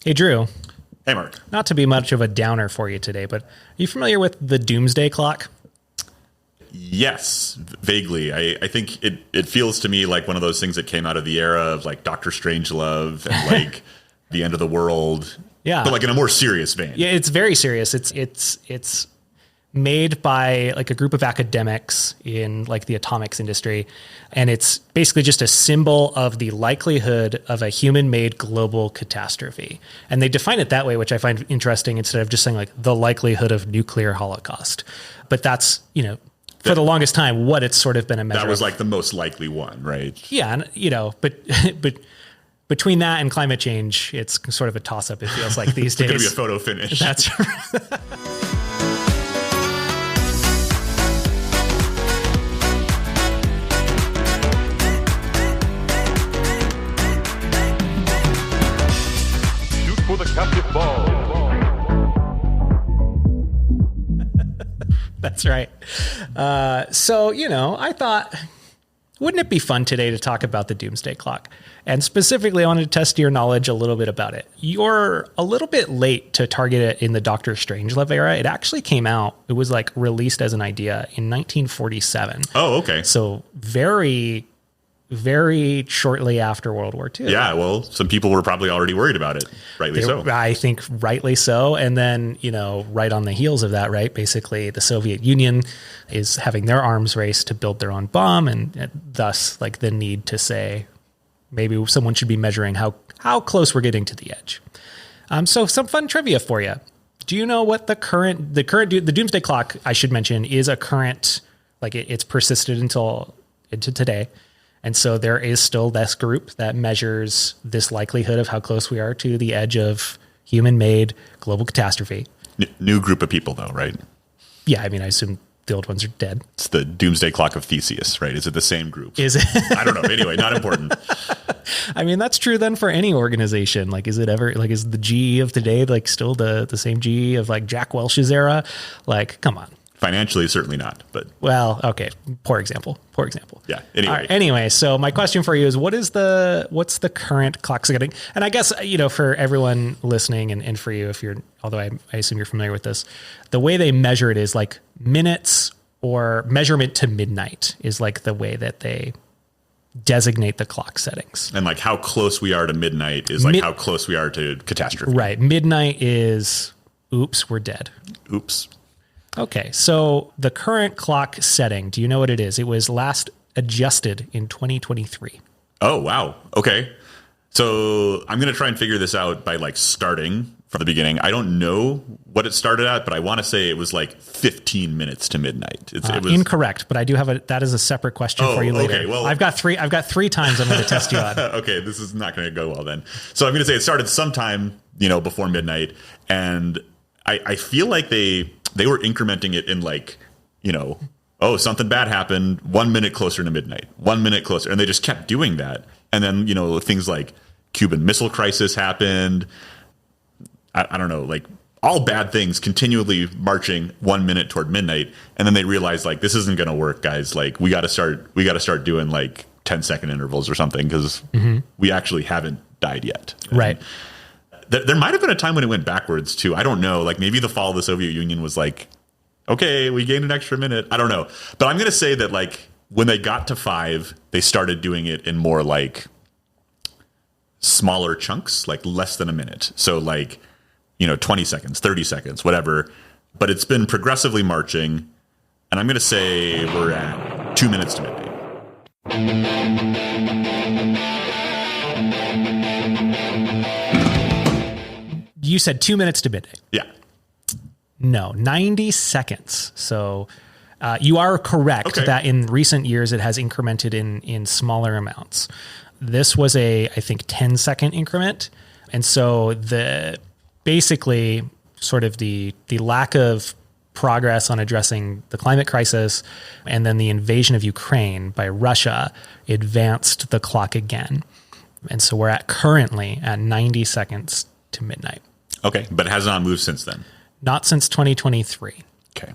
Hey, Drew. Hey, Mark. Not to be much of a downer for you today, but are you familiar with the doomsday clock? Yes, vaguely. I think it feels to me like one of those things that came out of the era of like Doctor Strangelove and like the end of the world. Yeah. But like in a more serious vein. Yeah, it's very serious. It's made by like a group of academics in like the atomics industry. And it's basically just a symbol of the likelihood of a human-made global catastrophe. And they define it that way, which I find interesting, instead of just saying like the likelihood of nuclear holocaust. But that's, for the longest time, what it's sort of been a measure of. That was like the most likely one, right? Yeah. And, but between that and climate change, it's sort of a toss-up, it feels like these days. It's going to be a photo finish. That's For the captive ball. That's right. So, I thought, wouldn't it be fun today to talk about the doomsday clock? And specifically, I wanted to test your knowledge a little bit about it. You're a little bit late to target it in the Doctor Strangelove era. It actually came out, it was like released as an idea in 1947. Oh, okay. So very, very shortly after World War II. Yeah, well, some people were probably already worried about it. Rightly so. I think rightly so. And then, right on the heels of that, right, basically the Soviet Union is having their arms race to build their own bomb, and thus like the need to say maybe someone should be measuring how close we're getting to the edge. So some fun trivia for you. Do you know what the doomsday clock, I should mention, is a current, like it's persisted into today. And so there is still this group that measures this likelihood of how close we are to the edge of human-made global catastrophe. New group of people, though, right? Yeah, I mean, I assume the old ones are dead. It's the Doomsday Clock of Theseus, right? Is it the same group? Is it? I don't know. Anyway, not important. I mean, that's true then for any organization. Like, is it ever, like, is the GE of today, like, still the same GE of, like, Jack Welch's era? Like, come on. Financially, certainly not, but... Well, okay. Poor example. Yeah, anyway. Right, anyway, so my question for you is, what's the current clock setting? And I guess, for everyone listening and for you, although I assume you're familiar with this, the way they measure it is like minutes, or measurement to midnight is like the way that they designate the clock settings. And like how close we are to midnight is like how close we are to catastrophe. Right. Midnight is, oops, we're dead. Oops. Okay, so the current clock setting, do you know what it is? It was last adjusted in 2023. Oh, wow. Okay. So I'm going to try and figure this out by like starting from the beginning. I don't know what it started at, but I want to say it was like 15 minutes to midnight. It was incorrect, but I do have that is a separate question for you later. Okay, well, I've got three times I'm going to test you on. Okay, this is not going to go well then. So I'm going to say it started sometime, before midnight, and I feel like they were incrementing it in like, something bad happened 1 minute closer to midnight, 1 minute closer. And they just kept doing that. And then, things like Cuban Missile Crisis happened. I don't know, like all bad things continually marching 1 minute toward midnight. And then they realized like, this isn't going to work, guys. Like we got to start doing like 10-second intervals or something, because we actually haven't died yet. Right. There might have been a time when it went backwards too. I don't know. Like maybe the fall of the Soviet Union was like, okay, we gained an extra minute. I don't know. But I'm going to say that like when they got to 5, they started doing it in more like smaller chunks, like less than a minute. So like, 20 seconds, 30 seconds, whatever. But it's been progressively marching. And I'm going to say we're at 2 minutes to midnight. You said 2 minutes to midnight. Yeah. No, 90 seconds. So you are correct that in recent years it has incremented in smaller amounts. This was I think 10-second increment. And so basically sort of the lack of progress on addressing the climate crisis and then the invasion of Ukraine by Russia advanced the clock again. And so we're currently at 90 seconds to midnight. Okay, but it has not moved since then. Not since 2023. Okay.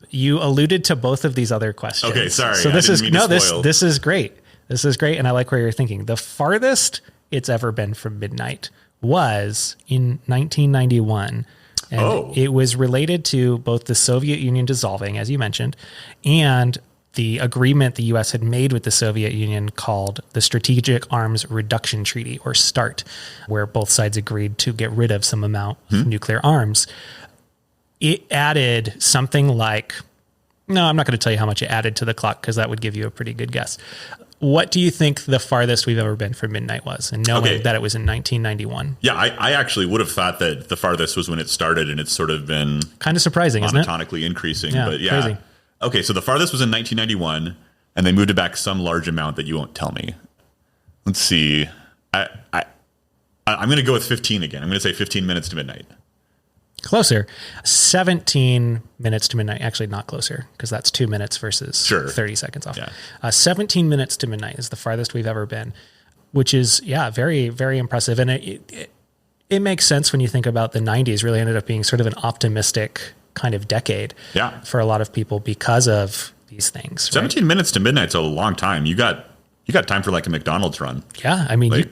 You alluded to both of these other questions. Okay, sorry. So this is great. This is great, and I like where you're thinking. The farthest it's ever been from midnight was in 1991. And it was related to both the Soviet Union dissolving, as you mentioned, and the agreement the U.S. had made with the Soviet Union called the Strategic Arms Reduction Treaty, or START, where both sides agreed to get rid of some amount of nuclear arms. It added something like, no, I'm not going to tell you how much it added to the clock because that would give you a pretty good guess. What do you think the farthest we've ever been from midnight was? And knowing that it was in 1991. Yeah, I actually would have thought that the farthest was when it started, and it's sort of been kind of surprising, isn't it? Monotonically increasing. Yeah, but yeah. Crazy. Okay, so the farthest was in 1991, and they moved it back some large amount that you won't tell me. Let's see. I'm going to go with 15 again. I'm going to say 15 minutes to midnight. Closer. 17 minutes to midnight. Actually, not closer, because that's 2 minutes versus 30 seconds off. Yeah. 17 minutes to midnight is the farthest we've ever been, which is, very, very impressive. And it makes sense when you think about the 90s really ended up being sort of an optimistic kind of decade for a lot of people because of these things. 17 minutes to midnight's a long time. You got time for like a McDonald's run. Yeah, I mean,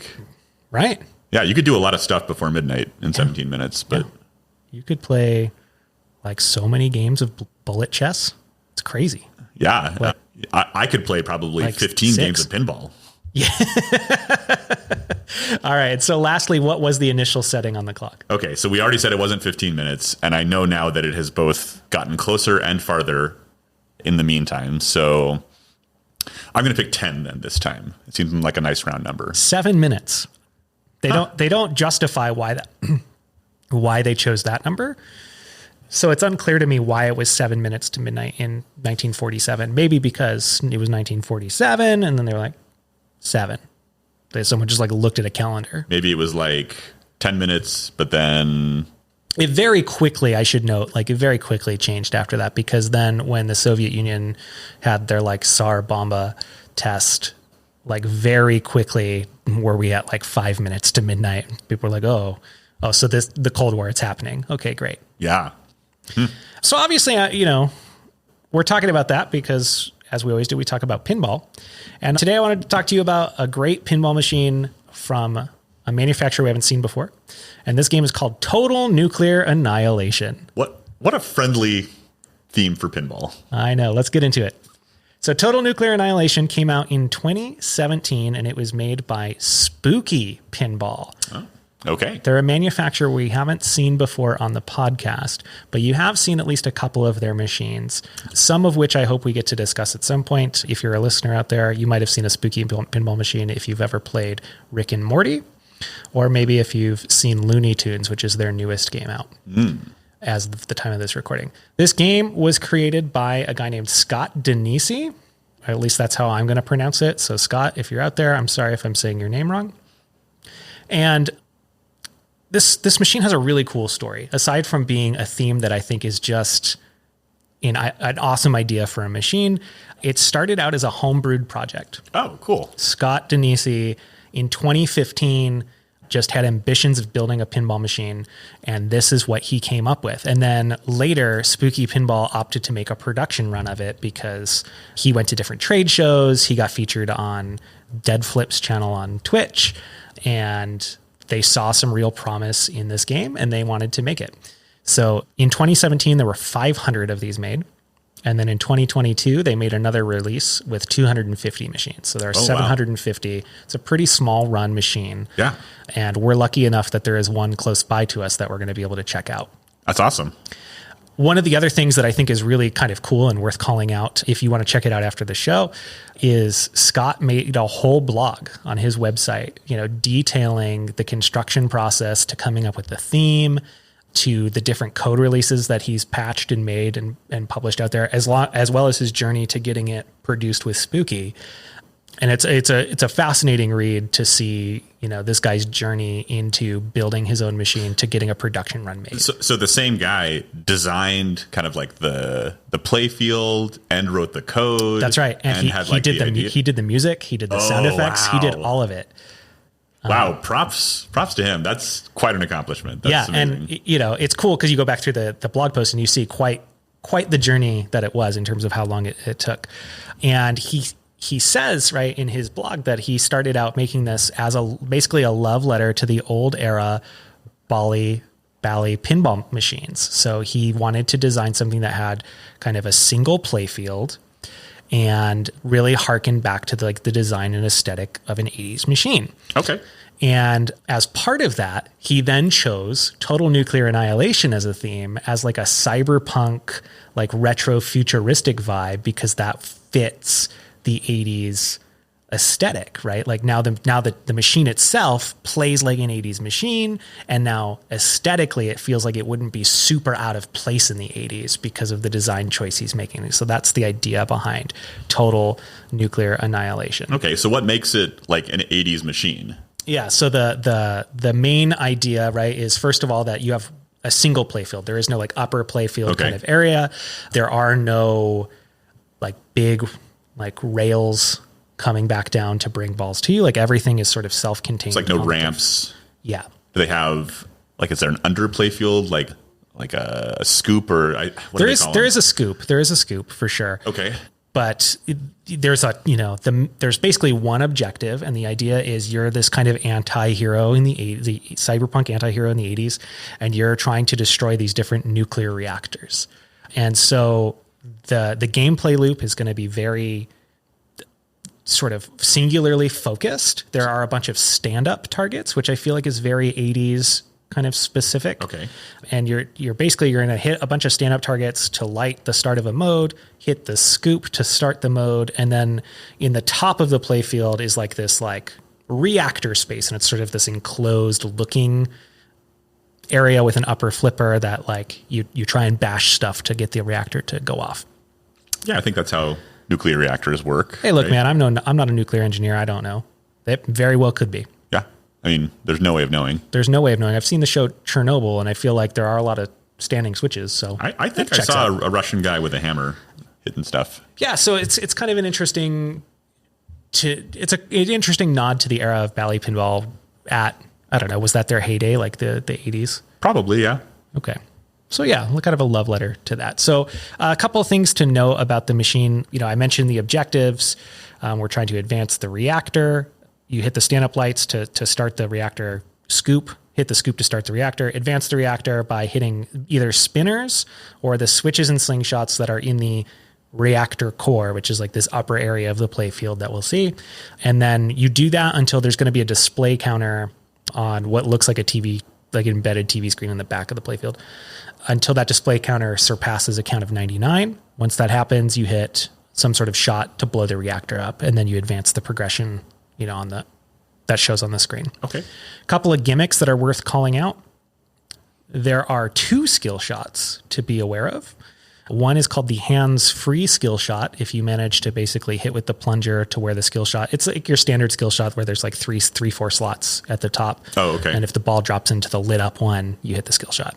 right. Yeah, you could do a lot of stuff before midnight in 17 minutes, but you could play like so many games of bullet chess. It's crazy. Yeah, well, I could play probably like 15 games of pinball. Yeah. All right. So lastly, what was the initial setting on the clock? Okay. So we already said it wasn't 15 minutes, and I know now that it has both gotten closer and farther in the meantime. So I'm going to pick 10 then this time. It seems like a nice round number. 7 minutes. They don't justify why they chose that number. So it's unclear to me why it was 7 minutes to midnight in 1947. Maybe because it was 1947 and then they were like 7. Someone just like looked at a calendar. Maybe it was like 10 minutes, but then it very quickly, I should note, like it very quickly changed after that, because then when the Soviet Union had their like Tsar Bomba test, like very quickly were we at like 5 minutes to midnight. People were like, oh, so the Cold War, it's happening. Okay, great. Yeah. So obviously, we're talking about that because, as we always do, we talk about pinball. And today I wanted to talk to you about a great pinball machine from a manufacturer we haven't seen before. And this game is called Total Nuclear Annihilation. What a friendly theme for pinball. I know. Let's get into it. So Total Nuclear Annihilation came out in 2017, and it was made by Spooky Pinball. Oh. Okay. They're a manufacturer we haven't seen before on the podcast, but you have seen at least a couple of their machines, some of which I hope we get to discuss at some point. If you're a listener out there, you might have seen a Spooky pinball machine if you've ever played Rick and Morty, or maybe if you've seen Looney Tunes, which is their newest game out as of the time of this recording. This game was created by a guy named Scott Denisi, or at least that's how I'm going to pronounce it. So Scott, if you're out there, I'm sorry if I'm saying your name wrong. And This machine has a really cool story. Aside from being a theme that I think is just an awesome idea for a machine, it started out as a homebrewed project. Oh, cool. Scott Denisi in 2015 just had ambitions of building a pinball machine, and this is what he came up with. And then later, Spooky Pinball opted to make a production run of it because he went to different trade shows. He got featured on Dead Flip's channel on Twitch, and they saw some real promise in this game and they wanted to make it. So in 2017, there were 500 of these made. And then in 2022, they made another release with 250 machines. So there are 750. Wow. It's a pretty small run machine. Yeah. And we're lucky enough that there is one close by to us that we're going to be able to check out. That's awesome. One of the other things that I think is really kind of cool and worth calling out, if you want to check it out after the show, is Scott made a whole blog on his website, detailing the construction process to coming up with the theme, to the different code releases that he's patched and made and published out there, as well as his journey to getting it produced with Spooky. And it's a fascinating read to see, this guy's journey into building his own machine to getting a production run made. So the same guy designed kind of like the play field and wrote the code. That's right. And he did the music, he did the sound effects, he did all of it. Wow. Props to him. That's quite an accomplishment. That's amazing. And it's cool because you go back through the blog post and you see quite the journey that it was in terms of how long it took. And he says, right, in his blog that he started out making this as basically a love letter to the old era Bally pinball machines. So he wanted to design something that had kind of a single play field and really harken back to the design and aesthetic of an 80s machine. Okay. And as part of that, he then chose Total Nuclear Annihilation as a theme, as like a cyberpunk, like retro futuristic vibe, because that fits the 80s aesthetic, right? Like now the machine itself plays like an 80s machine, and now aesthetically it feels like it wouldn't be super out of place in the 80s because of the design choice he's making. So that's the idea behind Total Nuclear Annihilation. Okay, so what makes it like an 80s machine? Yeah, so the main idea, right, is first of all that you have a single play field. There is no like upper play field kind of area. There are no like big like rails coming back down to bring balls to you. Like everything is sort of self-contained. It's like no ramps. Yeah. Do they have like, is there an underplay field, like a scoop or there is a scoop. There is a scoop for sure. Okay. But there's there's basically one objective, and the idea is you're this kind of anti-hero in the cyberpunk anti-hero in the 80s, and you're trying to destroy these different nuclear reactors. And so the gameplay loop is going to be very sort of singularly focused. There are a bunch of stand-up targets, which I feel like is very 80s kind of specific. Okay. And you're going to hit a bunch of stand-up targets to light the start of a mode, hit the scoop to start the mode, and then in the top of the playfield is like this like reactor space, and it's sort of this enclosed looking area with an upper flipper that like you try and bash stuff to get the reactor to go off. Yeah, I think that's how nuclear reactors work. Hey, look, man, I'm not a nuclear engineer. I don't know. It very well could be. Yeah. I mean, there's no way of knowing. There's no way of knowing. I've seen the show Chernobyl, and I feel like there are a lot of standing switches. So I think I saw a Russian guy with a hammer hitting stuff. Yeah, so it's kind of an interesting it's an interesting nod to the era of Bally pinball at, I don't know, was that their heyday, like the 80s? Probably, yeah. Okay. So yeah, kind of a love letter to that. So a couple of things to know about the machine. I mentioned the objectives. We're trying to advance the reactor. You hit the stand-up lights to start the reactor scoop, hit the scoop to start the reactor, advance the reactor by hitting either spinners or the switches and slingshots that are in the reactor core, which is like this upper area of the play field that we'll see. And then you do that until there's going to be a display counter on what looks like a TV, like an embedded TV screen in the back of the playfield, until that display counter surpasses a count of 99. Once that happens, you hit some sort of shot to blow the reactor up, and then you advance the progression, that shows on the screen. Okay. A couple of gimmicks that are worth calling out. There are 2 skill shots to be aware of. One is called the hands-free skill shot. If you manage to basically hit with the plunger to where the skill shot, it's like your standard skill shot where there's like 4 slots at the top. Oh, okay. And if the ball drops into the lit up one, you hit the skill shot.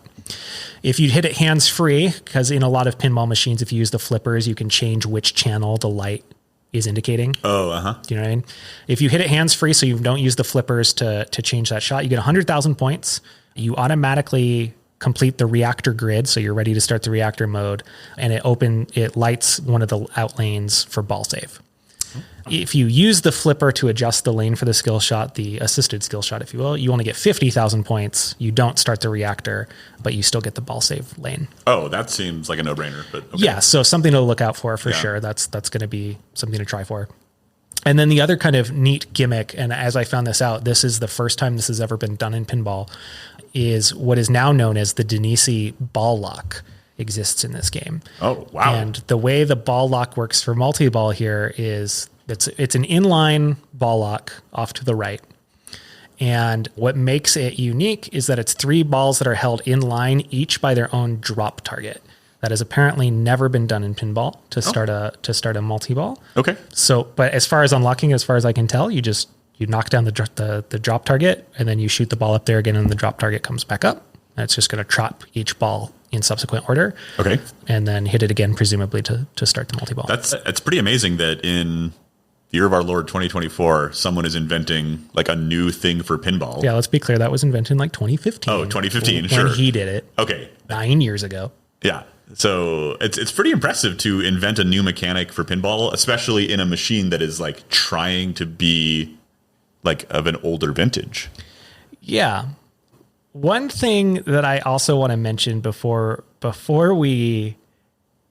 If you hit it hands-free, because in a lot of pinball machines, if you use the flippers, you can change which channel the light is indicating. Oh, uh-huh. Do you know what I mean? If you hit it hands-free, so you don't use the flippers to change that shot, you get 100,000 points. You automatically complete the reactor grid, so you're ready to start the reactor mode, and it lights one of the out lanes for ball save. If you use the flipper to adjust the lane for the skill shot, the assisted skill shot, if you will, you only get 50,000 points. You don't start the reactor, but you still get the ball save lane. Oh, that seems like a no-brainer. But okay. Yeah, so something to look out for sure. That's going to be something to try for. And then the other kind of neat gimmick, and as I found this out, this is the first time this has ever been done in pinball, is what is now known as the Denisi ball lock exists in this game. Oh, wow. And the way the ball lock works for multi-ball here is it's an inline ball lock off to the right. And what makes it unique is that it's 3 balls that are held in line, each by their own drop target. That has apparently never been done in pinball to start a multi-ball. Okay. So, but as far as unlocking, as far as I can tell, you knock down the drop target, and then you shoot the ball up there again, and the drop target comes back up. And it's just going to trot each ball in subsequent order. Okay. And then hit it again, presumably to start the multi-ball. That's pretty amazing that in the year of our Lord 2024, someone is inventing like a new thing for pinball. Yeah, let's be clear. That was invented in like 2015. Oh, 2015, when sure. When he did it. Okay. 9 years ago. Yeah. So it's pretty impressive to invent a new mechanic for pinball, especially in a machine that is like trying to be like of an older vintage. Yeah. One thing that I also want to mention before we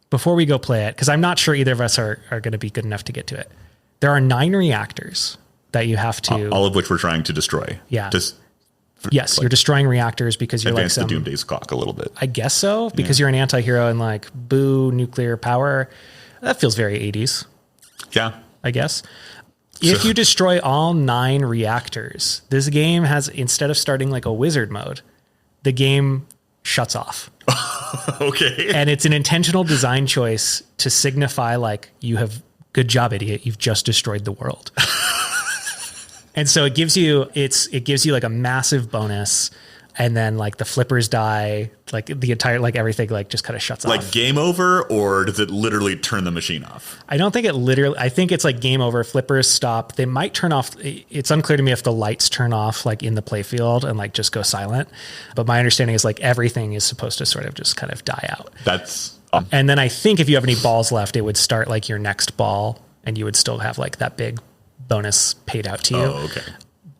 go play it, because I'm not sure either of us are going to be good enough to get to it. There are 9 reactors that you have to... All of which we're trying to destroy. Yeah. Yes, you're destroying reactors because you're advance like the Doomsday's clock a little bit. I guess so, because you're an anti-hero and like, boo, nuclear power. That feels very 80s. Yeah. I guess. If you destroy all 9 reactors, this game has, instead of starting like a wizard mode, the game shuts off. Okay. And it's an intentional design choice to signify like, you have, good job, idiot. You've just destroyed the world. And so it gives you like a massive bonus, and then like the flippers die, like the entire, like everything like just kind of shuts off. Like game over, or does it literally turn the machine off? I don't think I think it's like game over, flippers stop. They might turn off. It's unclear to me if the lights turn off like in the playfield and like just go silent. But my understanding is like everything is supposed to sort of just kind of die out. That's... And then I think if you have any balls left, it would start like your next ball and you would still have like that big bonus paid out to you. Oh, okay.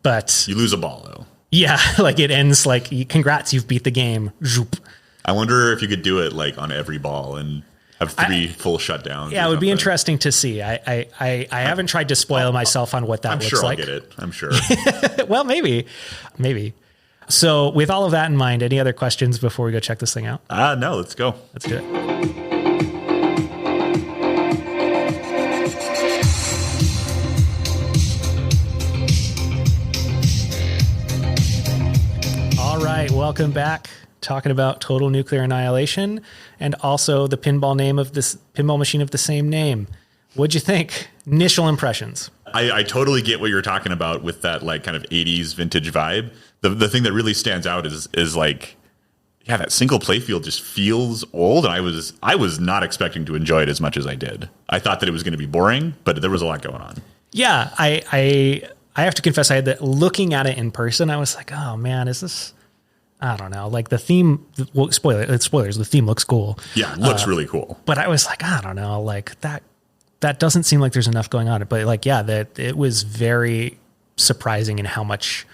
But you lose a ball though. Yeah, like it ends like, congrats, you've beat the game. Zoop. I wonder if you could do it like on every ball and have 3 full shutdowns. Yeah, it would be interesting to see. I haven't tried to spoil myself on what that looks like. I'm sure I'll get it. I'm sure. Well, maybe. So with all of that in mind, any other questions before we go check this thing out? No, let's go. Let's do it. All right, welcome back. Talking about Total Nuclear Annihilation and also the pinball machine of the same name. What'd you think? Initial impressions. I totally get what you're talking about with that like kind of 80s vintage vibe. The thing that really stands out is like, yeah, that single playfield just feels old. And I was not expecting to enjoy it as much as I did. I thought that it was going to be boring, but there was a lot going on. Yeah, I have to confess, I had that looking at it in person, I was like, oh man, is this... I don't know. Like the theme, well, spoilers. The theme looks cool. Yeah, it looks really cool. But I was like, I don't know. Like that doesn't seem like there's enough going on. But like, yeah, that it was very surprising in how much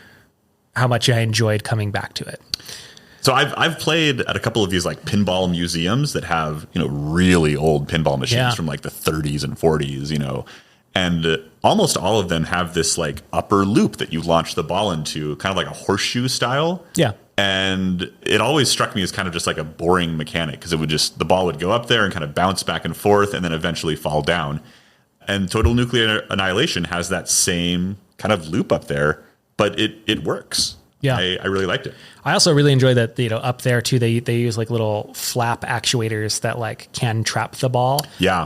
I enjoyed coming back to it. So I've played at a couple of these like pinball museums that have, really old pinball machines from like the 30s and 40s, and almost all of them have this like upper loop that you launch the ball into, kind of like a horseshoe style. Yeah. And it always struck me as kind of just like a boring mechanic, because the ball would go up there and kind of bounce back and forth and then eventually fall down. And Total Nuclear Annihilation has that same kind of loop up there, but it works. Yeah. I really liked it. I also really enjoy that, up there too, they use like little flap actuators that like can trap the ball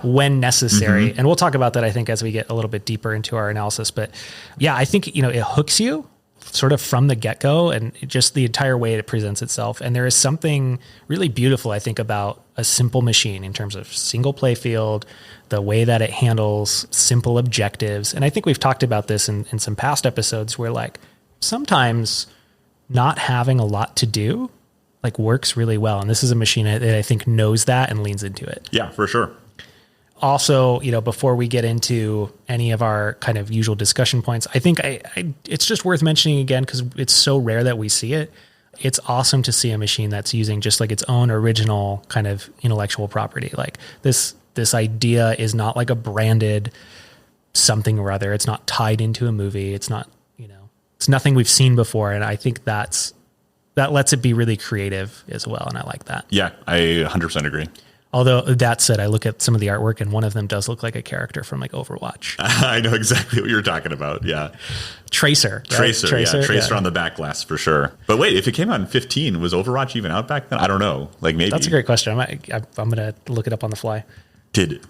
when necessary. Mm-hmm. And we'll talk about that, I think, as we get a little bit deeper into our analysis. But yeah, I think, it hooks you sort of from the get-go, and just the entire way it presents itself. And there is something really beautiful, I think, about a simple machine in terms of single play field, the way that it handles simple objectives. And I think we've talked about this in some past episodes where like sometimes not having a lot to do like works really well. And this is a machine that I think knows that and leans into it. Yeah, for sure. Also, before we get into any of our kind of usual discussion points, I think it's just worth mentioning again, because it's so rare that we see it. It's awesome to see a machine that's using just like its own original kind of intellectual property. Like this idea is not like a branded something or other. It's not tied into a movie. It's not, it's nothing we've seen before. And I think that lets it be really creative as well. And I like that. Yeah, I 100% agree. Although that said, I look at some of the artwork and one of them does look like a character from like Overwatch. I know exactly what you're talking about. Yeah. Tracer. Right? Tracer on the back glass for sure. But wait, if it came out in 15, was Overwatch even out back then? I don't know. Like maybe. That's a great question. I'm going to look it up on the fly. Did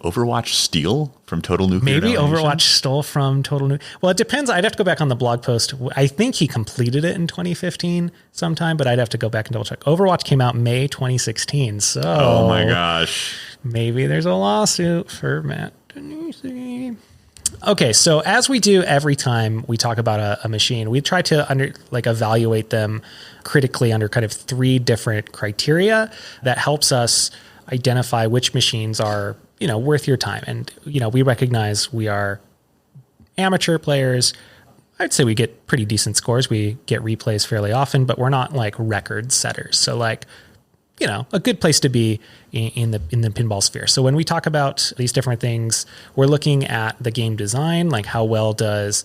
Overwatch steal from Total Nuclear Maybe Annihilation? Overwatch stole from Total Nuclear. Well, it depends. I'd have to go back on the blog post. I think he completed it in 2015 sometime, but I'd have to go back and double check. Overwatch came out May 2016. So, oh my gosh. Maybe there's a lawsuit for Matt Denisi. Okay, so as we do every time we talk about a machine, we try to evaluate them critically under kind of 3 different criteria that helps us identify which machines are, worth your time. And, we recognize we are amateur players. I'd say we get pretty decent scores. We get replays fairly often, but we're not like record setters. So a good place to be in the pinball sphere. So when we talk about these different things, we're looking at the game design, like how well does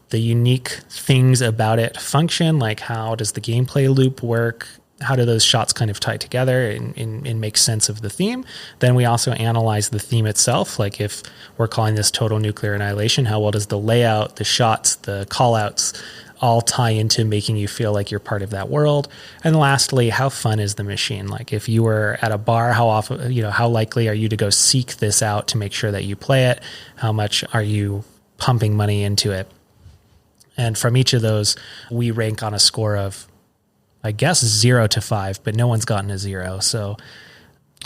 the unique things about it function? Like how does the gameplay loop work? How do those shots kind of tie together and make sense of the theme? Then we also analyze the theme itself. Like if we're calling this total nuclear annihilation, how well does the layout, the shots, the call outs all tie into making you feel like you're part of that world? And lastly, how fun is the machine? Like if you were at a bar, how often, how likely are you to go seek this out to make sure that you play it? How much are you pumping money into it? And from each of those, we rank on a score of, I guess, 0 to 5, but no one's gotten a 0. So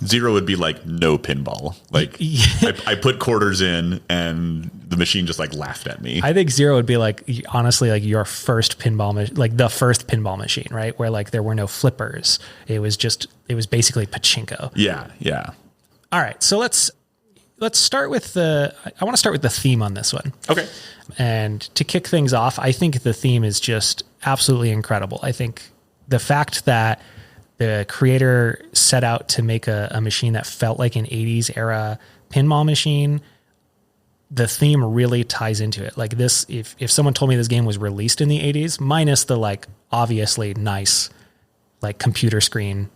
0 would be like no pinball. Like I put quarters in and the machine just like laughed at me. I think 0 would be like, honestly, like your first pinball, like the first pinball machine, right? Where like there were no flippers. It was basically pachinko. Yeah. Yeah. All right. So let's start with I want to start with the theme on this one. Okay. And to kick things off, I think the theme is just absolutely incredible. I think the fact that the creator set out to make a machine that felt like an 80s era pinball machine, the theme really ties into it. Like this, if someone told me this game was released in the 80s, minus the like obviously nice like computer screen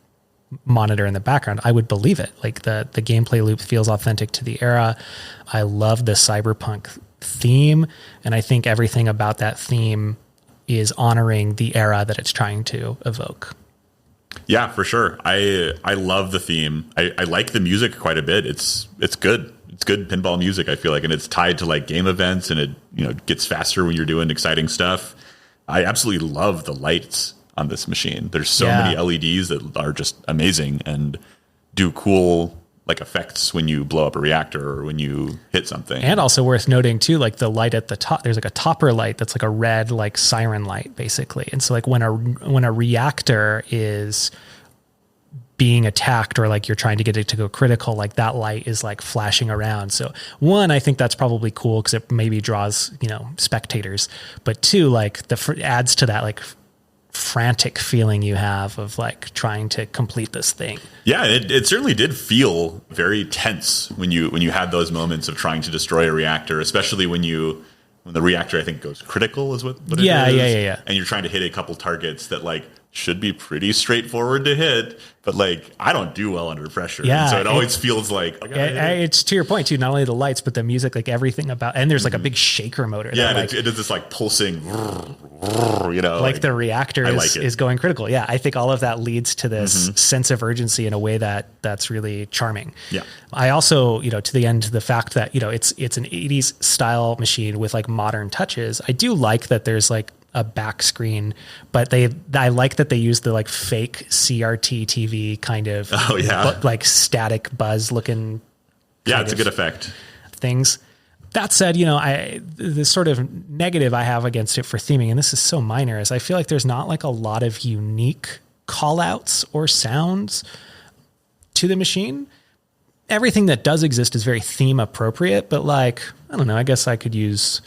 monitor in the background, I would believe it. Like the gameplay loop feels authentic to the era. I love the cyberpunk theme, and I think everything about that theme is honoring the era that it's trying to evoke. Yeah, for sure. I love the theme. I like the music quite a bit. It's good. It's good pinball music, I feel like, and it's tied to like game events, and it gets faster when you're doing exciting stuff. I absolutely love the lights on this machine. There's so many LEDs that are just amazing and do cool like effects when you blow up a reactor or when you hit something. And also worth noting too, like the light at the top, there's like a topper light that's like a red like siren light basically. And so like when a reactor is being attacked or like you're trying to get it to go critical, like that light is like flashing around. So one, I think that's probably cool because it maybe draws, spectators, but two, like adds to that like frantic feeling you have of like trying to complete this thing. Yeah, it certainly did feel very tense when you had those moments of trying to destroy a reactor, especially when the reactor I think goes critical is what it is. Yeah. And you're trying to hit a couple targets that like should be pretty straightforward to hit, but like I don't do well under pressure. Yeah, and so it always feels like it's to your point too. Not only the lights, but the music, like everything about. And there's like a big shaker motor. Yeah, that, it is this like pulsing. Like the reactor is going critical. Yeah, I think all of that leads to this sense of urgency in a way that's really charming. Yeah, I also to the end the fact that it's an 80s style machine with like modern touches. I do like that there's like a back screen, but I like that they use the like fake CRT TV kind of like static buzz looking. Yeah, it's a good effect. Things. That said, the sort of negative I have against it for theming, and this is so minor, is I feel like there's not like a lot of unique call outs or sounds to the machine. Everything that does exist is very theme appropriate, but like, I don't know, I guess I could use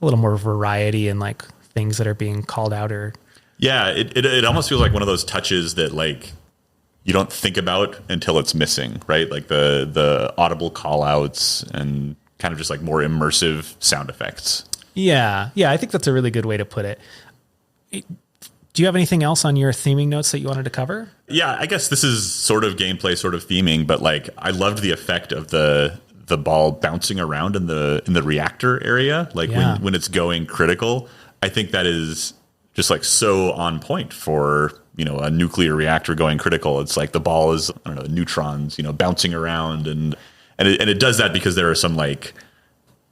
a little more variety in like things that are being called out or. Yeah, it almost feels like one of those touches that like you don't think about until it's missing, right? Like the audible call outs and kind of just like more immersive sound effects. Yeah, I think that's a really good way to put it. Do you have anything else on your theming notes that you wanted to cover? Yeah, I guess this is sort of gameplay, sort of theming, but like I loved the effect of the ball bouncing around in the reactor area, like when it's going critical. I think that is just like so on point for, a nuclear reactor going critical. It's like the ball is, I don't know, neutrons, bouncing around and it does that because there are some like,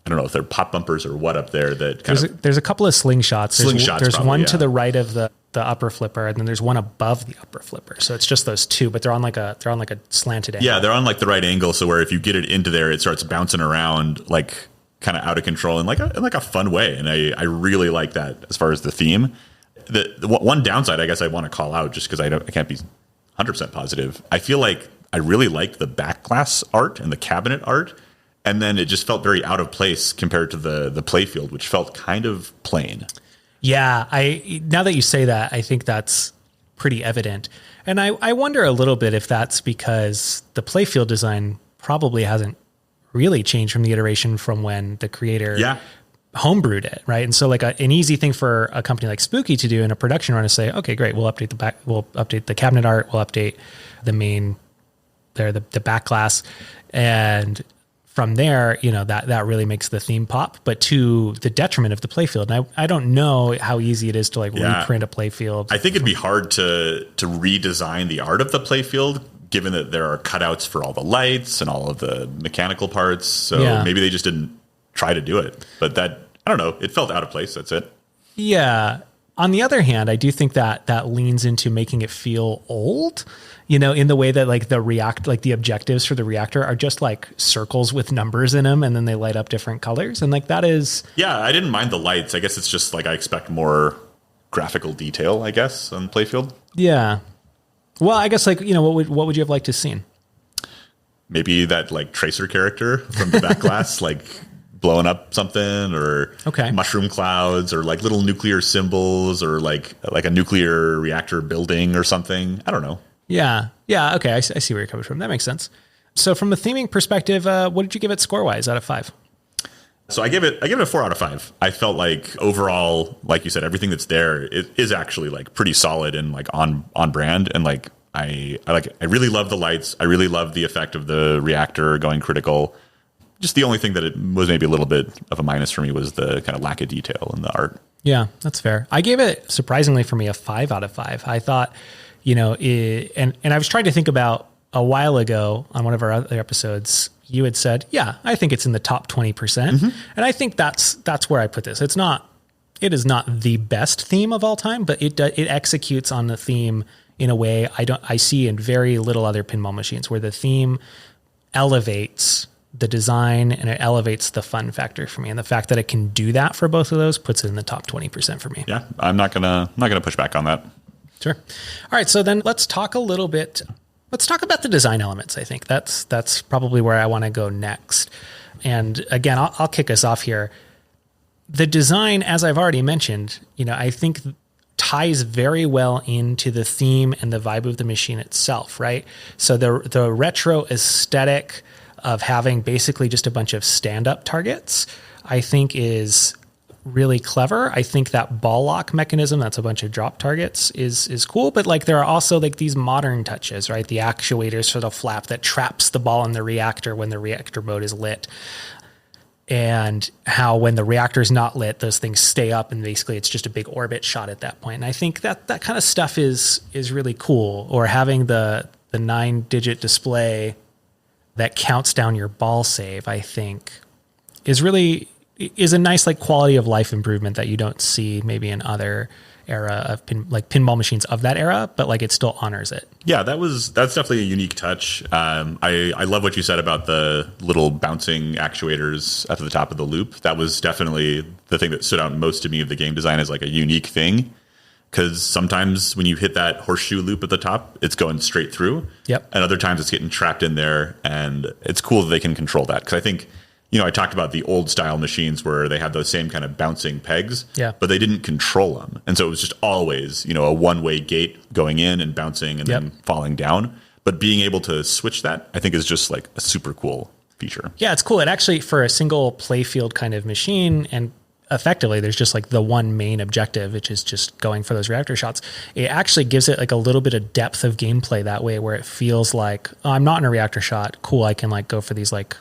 I don't know if they're pop bumpers or what up there that there's a couple of slingshots. There's probably, one to the right of the upper flipper, and then there's one above the upper flipper. So it's just those two, but they're on like a slanted angle. Yeah, they're on like the right angle. So where if you get it into there, it starts bouncing around like kind of out of control in like a fun way. And I really like that as far as the theme. The one downside, I guess I want to call out just because I can't be 100% positive. I feel like I really liked the back glass art and the cabinet art. And then it just felt very out of place compared to the playfield, which felt kind of plain. Yeah. Now that you say that, I think that's pretty evident. And I wonder a little bit if that's because the playfield design probably hasn't really changed from the iteration from when the creator homebrewed it, right? And so like an easy thing for a company like Spooky to do in a production run is say, okay, great, we'll update the cabinet art, we'll update the main the back glass, and from there, that really makes the theme pop, but to the detriment of the playfield. And I don't know how easy it is to reprint a playfield. I think it'd be hard to redesign the art of the playfield, given that there are cutouts for all the lights and all of the mechanical parts. So maybe they just didn't try to do it. But I don't know, it felt out of place. That's it. Yeah. On the other hand, I do think that leans into making it feel old, in the way that like the objectives for the reactor are just like circles with numbers in them, and then they light up different colors. And like that is... Yeah, I didn't mind the lights. I guess it's just like I expect more graphical detail, I guess, on playfield. Yeah. Well, I guess what would you have liked to seen? Maybe that like tracer character from the back glass, like blowing up something, or mushroom clouds, or like little nuclear symbols, or like a nuclear reactor building or something. I don't know. Yeah. Yeah. Okay. I see where you're coming from. That makes sense. So from a theming perspective, what did you give it score wise out of 5? So I give it a 4 out of 5. I felt like overall, like you said, everything that's there is actually like pretty solid and like on brand. And like, I really love the lights. I really love the effect of the reactor going critical. Just the only thing that it was maybe a little bit of a minus for me was the kind of lack of detail in the art. Yeah, that's fair. I gave it, surprisingly for me, a 5 out of 5. I thought, and I was trying to think about a while ago on one of our other episodes, you had said, yeah, I think it's in the top 20%. Mm-hmm. And I think that's where I put this. It is not the best theme of all time, but it executes on the theme in a way I see in very little other pinball machines, where the theme elevates the design and it elevates the fun factor for me. And the fact that it can do that for both of those puts it in the top 20% for me. Yeah, I'm not gonna push back on that. Sure. All right. So then let's talk about the design elements. I think that's probably where I want to go next. And again, I'll kick us off here. The design, as I've already mentioned, I think ties very well into the theme and the vibe of the machine itself, right? So the retro aesthetic of having basically just a bunch of stand-up targets, I think is really clever. I think that ball lock mechanism, that's a bunch of drop targets, is cool. But like there are also like these modern touches, right? The actuators for the flap that traps the ball in the reactor when the reactor mode is lit. And how when the reactor is not lit, those things stay up and basically it's just a big orbit shot at that point. And I think that kind of stuff is really cool. Or having the 9-digit display that counts down your ball save, I think is a nice like quality of life improvement that you don't see maybe in other era of pinball machines of that era, but like it still honors it. Yeah, that's definitely a unique touch. I love what you said about the little bouncing actuators at the top of the loop. That was definitely the thing that stood out most to me of the game design as like a unique thing. Because sometimes when you hit that horseshoe loop at the top, it's going straight through. Yep. And other times it's getting trapped in there, and it's cool that they can control that. Because I think, I talked about the old style machines where they had those same kind of bouncing pegs, but they didn't control them. And so it was just always, a one-way gate going in and bouncing and then falling down. But being able to switch that, I think, is just like a super cool feature. Yeah, it's cool. It actually, for a single playfield kind of machine, and effectively there's just like the one main objective, which is just going for those reactor shots. It actually gives it like a little bit of depth of gameplay that way, where it feels like, oh, I'm not in a reactor shot. Cool. I can like go for these like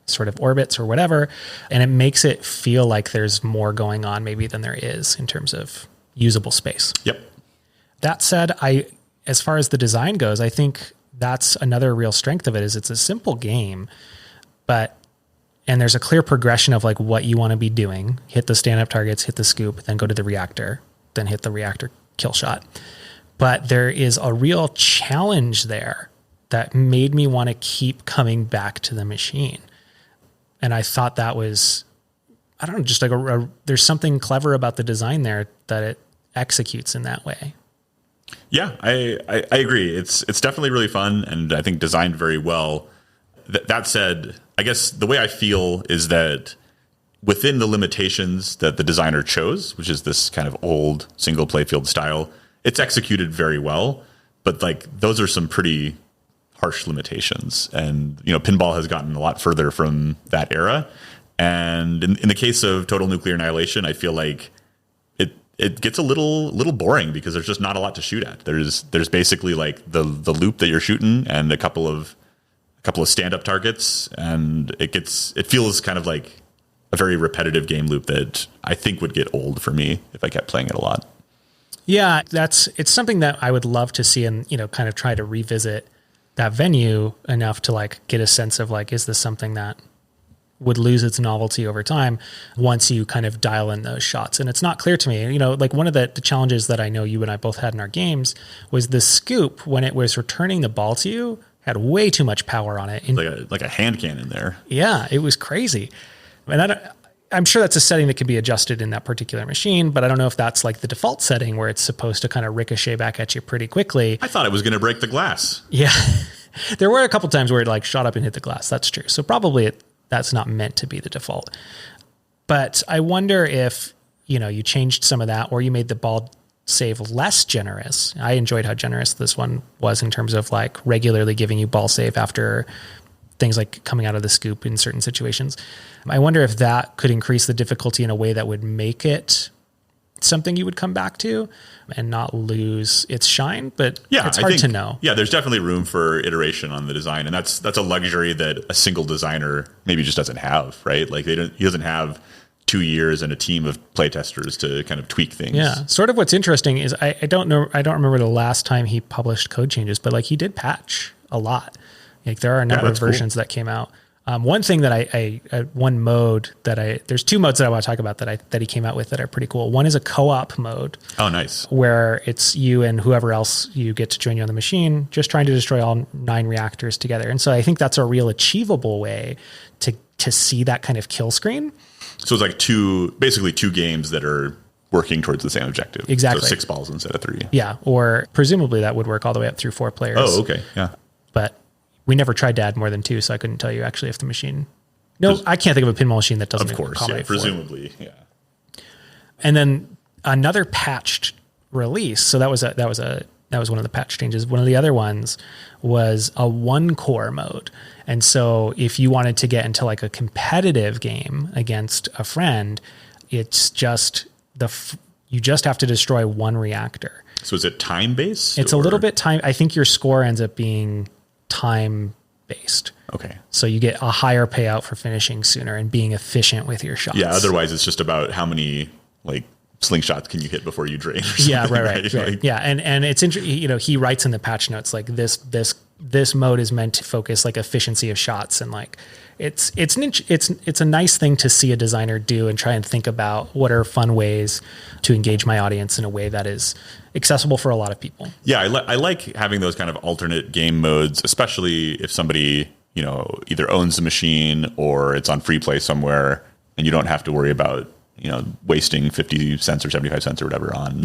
sort of orbits or whatever. And it makes it feel like there's more going on maybe than there is in terms of usable space. Yep. That said, as far as the design goes, I think that's another real strength of it is it's a simple game, and there's a clear progression of like what you want to be doing. Hit the stand-up targets, hit the scoop, then go to the reactor, then hit the reactor kill shot. But there is a real challenge there that made me want to keep coming back to the machine. And I thought that was I don't know, just like there's something clever about the design there that it executes in that way. Yeah, I agree. It's definitely really fun, and I think designed very well. That said, I guess the way I feel is that within the limitations that the designer chose, which is this kind of old single playfield style, it's executed very well. But like those are some pretty harsh limitations, and pinball has gotten a lot further from that era. And in the case of Total Nuclear Annihilation, I feel like it gets a little boring because there's just not a lot to shoot at. There's basically like the loop that you're shooting and a couple of stand up targets, and it feels kind of like a very repetitive game loop that I think would get old for me if I kept playing it a lot. Yeah, it's something that I would love to see and kind of try to revisit that venue enough to like get a sense of like, is this something that would lose its novelty over time once you kind of dial in those shots. And it's not clear to me, like one of the challenges that I know you and I both had in our games was the scoop when it was returning the ball to you had way too much power on it. Like a hand cannon there. Yeah, it was crazy. And I'm sure that's a setting that can be adjusted in that particular machine, but I don't know if that's like the default setting where it's supposed to kind of ricochet back at you pretty quickly. I thought it was going to break the glass. Yeah. There were a couple times where it like shot up and hit the glass. That's true. So probably that's not meant to be the default. But I wonder if, you changed some of that or you made the ball save less generous. I enjoyed how generous this one was in terms of like regularly giving you ball save after things like coming out of the scoop in certain situations. I wonder if that could increase the difficulty in a way that would make it something you would come back to and not lose its shine, but yeah, it's hard to know. Yeah, there's definitely room for iteration on the design, and that's a luxury that a single designer maybe just doesn't have, right? Like he doesn't have 2 years and a team of playtesters to kind of tweak things. Yeah, sort of what's interesting is I don't remember the last time he published code changes, but like he did patch a lot. Like there are a number of versions that came out. One thing that one mode that there's two modes that I want to talk about that he came out with that are pretty cool. One is a co-op mode. Oh, nice. Where it's you and whoever else you get to join you on the machine, just trying to destroy all 9 reactors together. And so I think that's a real achievable way to see that kind of kill screen. So it's like basically two games that are working towards the same objective. Exactly. So 6 balls instead of 3. Yeah. Or presumably that would work all the way up through 4 players. Oh, okay. Yeah. But we never tried to add more than 2, so I couldn't tell you actually if the machine. No, I can't think of a pinball machine that doesn't. Of course, yeah, presumably, 4. Yeah. And then another patched release. So that was one of the patch changes. One of the other ones was a 1-core mode. And so if you wanted to get into like a competitive game against a friend, it's just you just have to destroy 1 reactor. So is it time based? It's a little bit time. I think your score ends up being time based. Okay. So you get a higher payout for finishing sooner and being efficient with your shots. Yeah. Otherwise it's just about how many like slingshots can you hit before you drain. Yeah. Right. Like, yeah. And it's interesting, he writes in the patch notes, like this mode is meant to focus like efficiency of shots. And like, it's a nice thing to see a designer do and try and think about what are fun ways to engage my audience in a way that is accessible for a lot of people. Yeah, I like having those kind of alternate game modes, especially if somebody either owns the machine or it's on free play somewhere, and you don't have to worry about wasting 50 cents or 75 cents or whatever on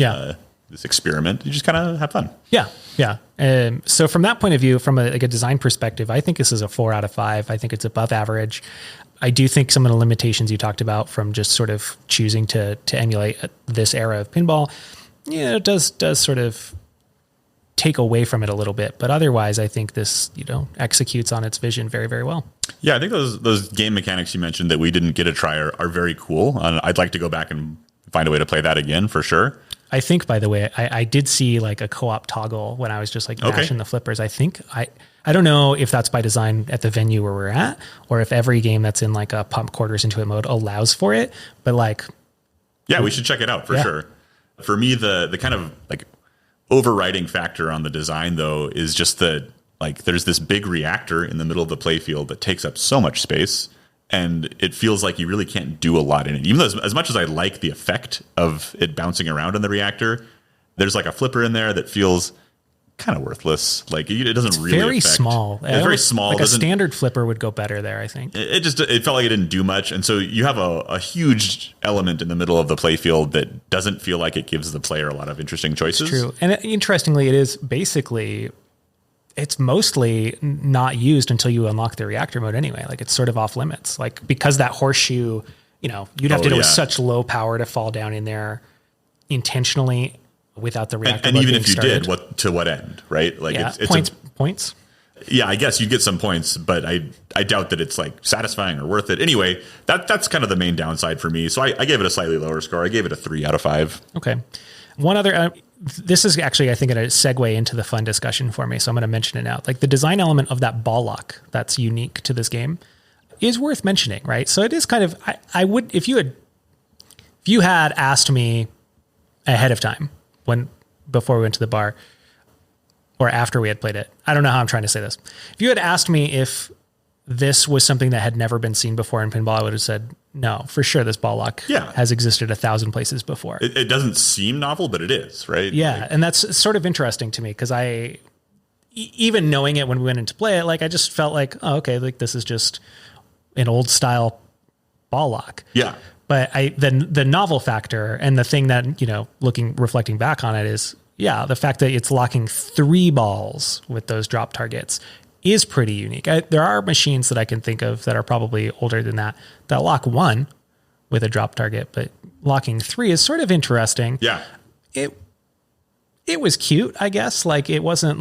this experiment. You just kind of have fun. Yeah. So from that point of view, from a design perspective, I think this is a 4 out of 5. I think it's above average. I do think some of the limitations you talked about from just sort of choosing to emulate this era of pinball, it does sort of take away from it a little bit. But otherwise, I think this, executes on its vision very, very well. Yeah, I think those game mechanics you mentioned that we didn't get to try are very cool. I'd like to go back and find a way to play that again for sure. I think, by the way, I did see like a co-op toggle when I was just like mashing the flippers. I think I don't know if that's by design at the venue where we're at, or if every game that's in like a pump quarters into it mode allows for it. But like, yeah, we should check it out for sure. For me, the kind of like overriding factor on the design though is just that like there's this big reactor in the middle of the playfield that takes up so much space. And it feels like you really can't do a lot in it. Even though as much as I like the effect of it bouncing around in the reactor, there's like a flipper in there that feels kind of worthless. Like it doesn't really very affect. small. It's very small. Like a standard flipper would go better there, I think. It felt like it didn't do much. And so you have a huge element in the middle of the playfield that doesn't feel like it gives the player a lot of interesting choices. It's true. And interestingly, it is basically, it's mostly not used until you unlock the reactor mode anyway. Like it's sort of off limits. Like because that horseshoe, you'd have to do it with such low power to fall down in there intentionally without the reactor. And even if you did, to what end, right? Like it's points. Yeah, I guess you get some points, but I doubt that it's like satisfying or worth it. Anyway, that's kind of the main downside for me. So I gave it a slightly lower score. I gave it a 3 out of 5. Okay. One other, this is actually, I think, a segue into the fun discussion for me. So I'm going to mention it now. Like the design element of that ball lock that's unique to this game is worth mentioning, right? So it is kind of, I would, if you had asked me ahead of time before we went to the bar or after we had played it, I don't know how I'm trying to say this. If you had asked me if this was something that had never been seen before in pinball, I would have said, no, for sure. This ball lock has existed 1,000 places before. It doesn't seem novel, but it is, right? Yeah. And that's sort of interesting to me because even knowing it when we went in to play it, like I just felt like, oh, okay, like this is just an old style ball lock. Yeah. But the novel factor and the thing that, reflecting back on it is, the fact that it's locking 3 balls with those drop targets is pretty unique. There are machines that I can think of that are probably older than that lock 1 with a drop target, but locking 3 is sort of interesting. Yeah. It was cute, I guess. Like it wasn't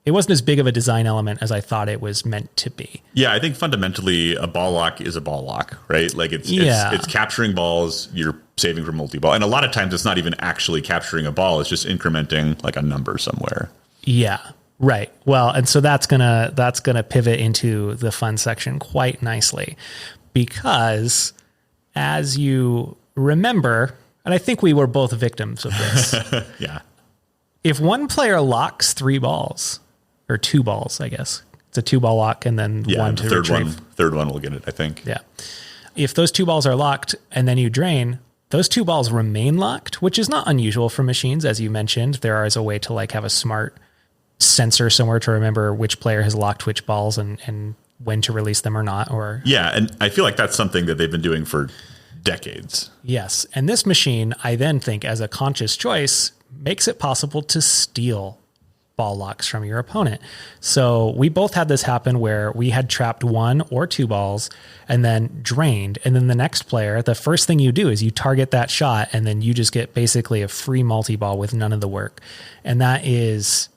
it wasn't as big of a design element as I thought it was meant to be. Yeah, I think fundamentally a ball lock is a ball lock, right? Like it's capturing balls, you're saving for multi-ball. And a lot of times it's not even actually capturing a ball, it's just incrementing like a number somewhere. Yeah, right. Well, and so that's gonna pivot into the fun section quite nicely because as you remember, and I think we were both victims of this. Yeah. If one player locks 3 balls, or 2 balls, I guess. It's a 2-ball lock and then one to retrieve. Third one will get it, I think. Yeah. If those 2 balls are locked and then you drain, those 2 balls remain locked, which is not unusual for machines. As you mentioned, there is a way to have a smart sensor somewhere to remember which player has locked which balls and when to release them or not. Yeah, and I feel like that's something that they've been doing for decades. Yes. And this machine, I then think, as a conscious choice, makes it possible to steal ball locks from your opponent. So we both had this happen where we had trapped 1 or 2 balls and then drained. And then the next player, the first thing you do is you target that shot and then you just get basically a free multi-ball with none of the work. And that is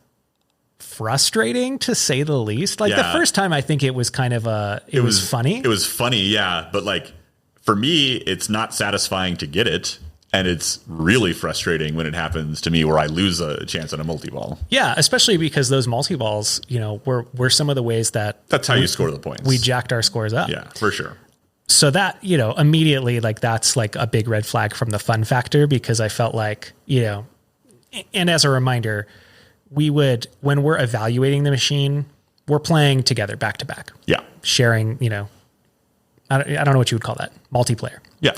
frustrating to say the least. Like the first time I think it was kind of it was funny. It was funny. Yeah. But like for me, it's not satisfying to get it. And it's really frustrating when it happens to me where I lose a chance on a multi-ball. Yeah, especially because those multi-balls, were some of the ways that's how you score the points. We jacked our scores up. Yeah, for sure. So that, immediately that's like a big red flag from the fun factor because I felt like, and as a reminder, when we're evaluating the machine, we're playing together back to back. Yeah. Sharing, I don't know what you would call that, multiplayer. Yeah.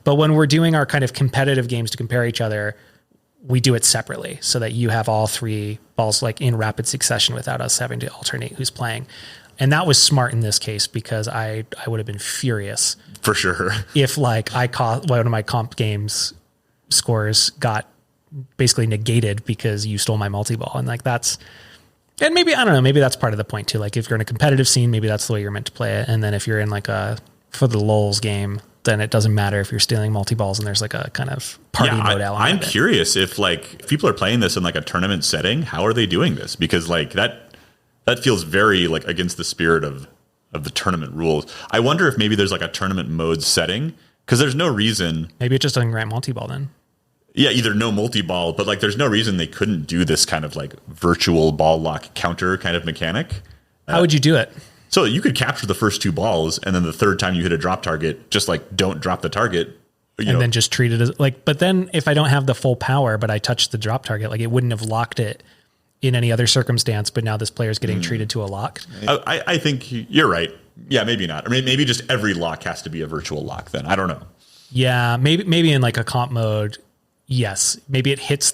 But when we're doing our kind of competitive games to compare each other, we do it separately so that you have all 3 balls like in rapid succession without us having to alternate who's playing. And that was smart in this case because I would have been furious. For sure. If I caught one of my comp games scores got basically negated because you stole my multi-ball. And and maybe, I don't know, maybe that's part of the point too. Like if you're in a competitive scene, maybe that's the way you're meant to play it. And then if you're in for the lulz game, then it doesn't matter if you're stealing multi-balls and there's a kind of party mode element. I'm curious if people are playing this in a tournament setting, how are they doing this? Because that feels very against the spirit of the tournament rules. I wonder if maybe there's a tournament mode setting because there's no reason. Maybe it just doesn't grant multi-ball then. Yeah, either no multi-ball, but there's no reason they couldn't do this kind of virtual ball lock counter kind of mechanic. How would you do it? So you could capture the first 2 balls, and then the third time you hit a drop target, just don't drop the target. Then just treat it as but then if I don't have the full power, but I touch the drop target, it wouldn't have locked it in any other circumstance, but now this player's getting treated to a lock. I think you're right. Yeah, maybe not. Or maybe just every lock has to be a virtual lock then. I don't know. Yeah, maybe in a comp mode, Yes. Maybe it hits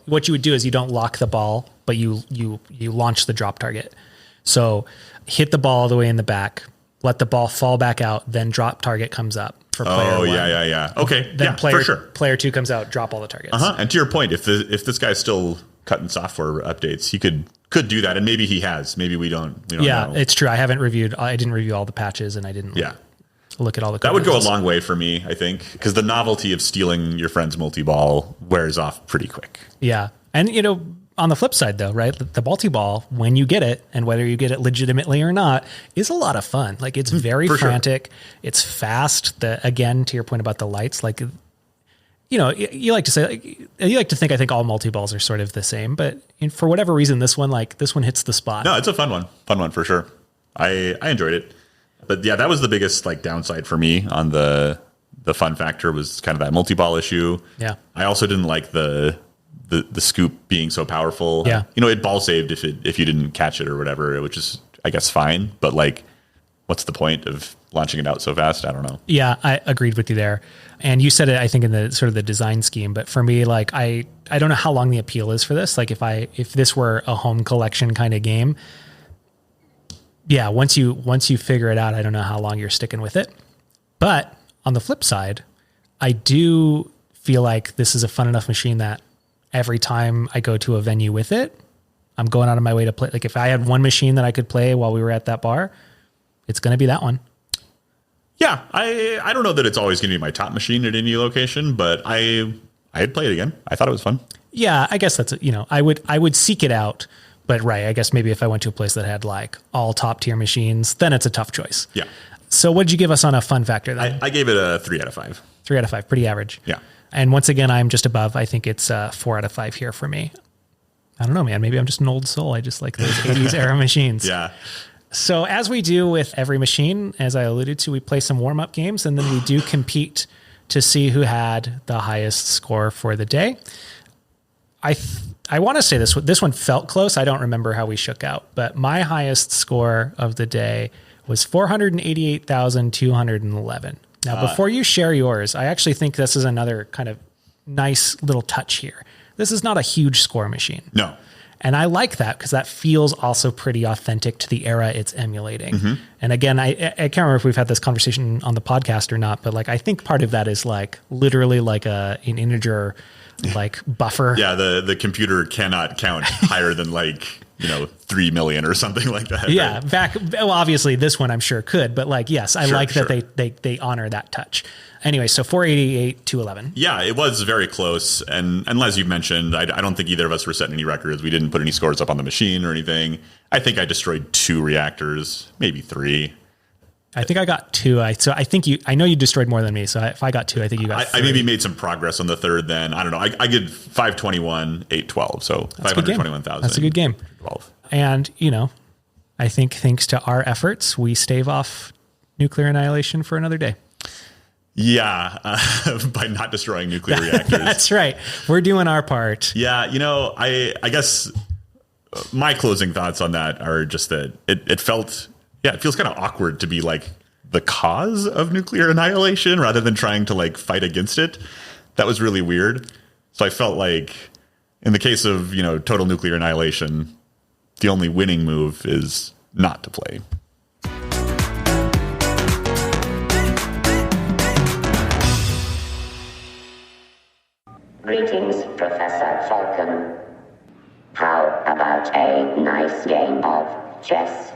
what you would do is you don't lock the ball, but you launch the drop target. So hit the ball all the way in the back, let the ball fall back out, then drop target comes up for player one. Yeah. Okay. Then for sure. Player two comes out, drop all the targets. And to your point, if this guy's still cutting software updates, he could do that. And maybe he has, maybe we don't know. It's true. I didn't review all the patches and I didn't look at all the That would go a long way for me, I think, because the novelty of stealing your friend's multi-ball wears off pretty quick. Yeah. And, on the flip side, though, right, the multi-ball, when you get it, and whether you get it legitimately or not, is a lot of fun. Like, it's very frantic. Sure. It's fast. Again, to your point about the lights, like, you like to say, you like to think, I think all multi-balls are sort of the same, but for whatever reason, this one hits the spot. No, it's a fun one for sure. I enjoyed it. But yeah, that was the biggest downside for me on the fun factor was kind of that multi-ball issue. Yeah. I also didn't like the scoop being so powerful. Yeah. It ball saved if you didn't catch it or whatever, which is, I guess, fine. But what's the point of launching it out so fast? I don't know. Yeah, I agreed with you there. And you said it, I think, in the sort of the design scheme. But for me, I don't know how long the appeal is for this. Like if this were a home collection kind of game, yeah, once you figure it out, I don't know how long you're sticking with it. But on the flip side, I do feel like this is a fun enough machine that every time I go to a venue with it, I'm going out of my way to play. Like if I had one machine that I could play while we were at that bar, it's going to be that one. Yeah, I don't know that it's always going to be my top machine at any location, but I'd play it again. I thought it was fun. Yeah, I guess that's I would seek it out. But right, I guess maybe if I went to a place that had all top tier machines, then it's a tough choice. Yeah. So what did you give us on a fun factor then? I gave it a 3 out of 5. 3 out of 5, pretty average. Yeah. And once again, I'm just above. I think it's 4 out of 5 here for me. I don't know, man. Maybe I'm just an old soul. I just like those 80s era machines. Yeah. So as we do with every machine, as I alluded to, we play some warm-up games, and then we do compete to see who had the highest score for the day. I want to say this one felt close. I don't remember how we shook out, but my highest score of the day was 488,211. Now, before you share yours, I actually think this is another kind of nice little touch here. This is not a huge score machine. No. And I like that because that feels also pretty authentic to the era it's emulating. Mm-hmm. And again, I can't remember if we've had this conversation on the podcast or not, but I think part of that is literally an integer buffer. Yeah, the computer cannot count higher than 3 million or something like that. Yeah, right? Obviously this one I'm sure could, but yes, I like that they honor that touch. Anyway, so 488 to 11. Yeah, it was very close. And as you mentioned, I don't think either of us were setting any records. We didn't put any scores up on the machine or anything. I think I destroyed 2 reactors, maybe 3. I think I got 2. I know you destroyed more than me. So if I got 2, I think you got 3. I maybe made some progress on the third then. I don't know. I did 521, 812. So 521,000. That's a good game. 12. And, I think thanks to our efforts, we stave off nuclear annihilation for another day. Yeah, by not destroying nuclear reactors. That's right. We're doing our part. Yeah, I guess my closing thoughts on that are just that it feels kind of awkward to be the cause of nuclear annihilation rather than trying to fight against it. That was really weird. So I felt in the case of, total nuclear annihilation, the only winning move is not to play. Greetings, Professor Falcon. How about a nice game of chess?